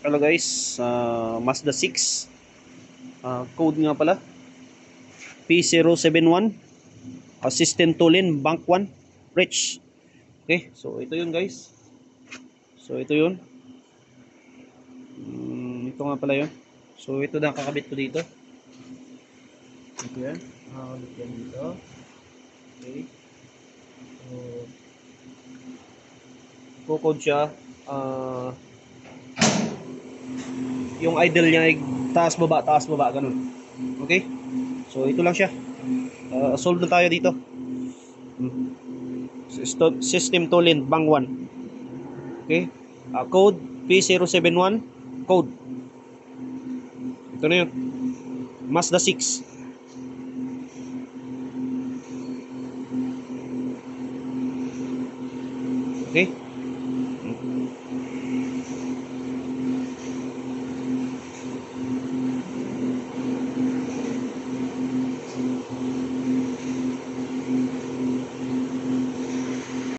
Hello guys, Mazda 6, code nga pala P071, System Tulin, Bank 1, Rich. Okay, so ito yun guys. So ito yun. Ito nga pala yun. So ito na kakabit ko dito. Ito yan. Kakabit yan dito. Okay. So, kukod siya. Yung idle niya ay taas baba, ganun. Okay? So ito lang siya. Solve na tayo dito. System Tulin, Bang 1. Okay? Code P071, code. Ito na yun. Mazda 6. Okay?